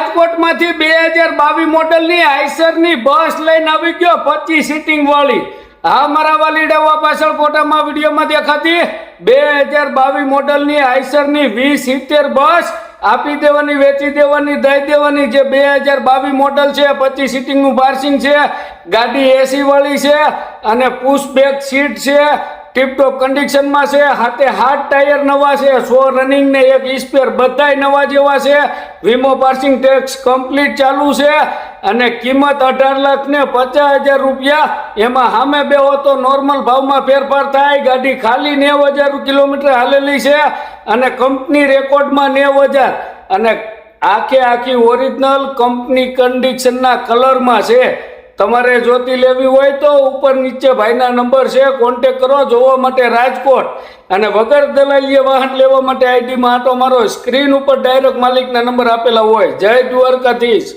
રાજકોટમાંથી 2022 મોડલની આઈસરની બસ લઈને આવી ગયો 25 સીટિંગ વાળી। હા મારા વાલીડાઓ પાછળ ફોટામાં વિડીયોમાં દેખાતી 2022 મોડલની આઈસરની 2070 બસ આપી દેવાની, વેચી દેવાની, દઈ દેવાની। જે 2022 મોડલ છે, 25 સીટિંગનું પાર્સિંગ છે, ગાડી એસી વાળી છે અને પુશ બેક સીટ છે, ટીપટોપ કન્ડિશનમાં છે, હાથે 7 ટાયર નવા છે, 100 રનિંગ ને 1 સ્પેર બધાય નવા જેવા છે। વીમો પાર્સિંગ ટેક્સ કમ્પ્લીટ ચાલુ છે અને કિંમત 18,50,000 રૂપિયા। એમાં સામે બેહો તો નોર્મલ ભાવમાં ફેરફાર થાય। ગાડી ખાલી 90,000 કિલોમીટર હાલેલી છે અને કંપની રેકોર્ડમાં 90,000 અને આખી ઓરિજિનલ કંપની કન્ડિશનના કલરમાં છે। તમારે જોતી લેવી હોય તો ઉપર નીચે ભાઈના નંબર છે, કોન્ટેક કરો। જોવા માટે રાજકોટ અને વગર દલાલીએ વાહન લેવા માટે આઈડીમાં આંટો મારો, સ્ક્રીન ઉપર ડાયરેક્ટ માલિકના નંબર આપેલા હોય। જય દ્વારકાધીશ।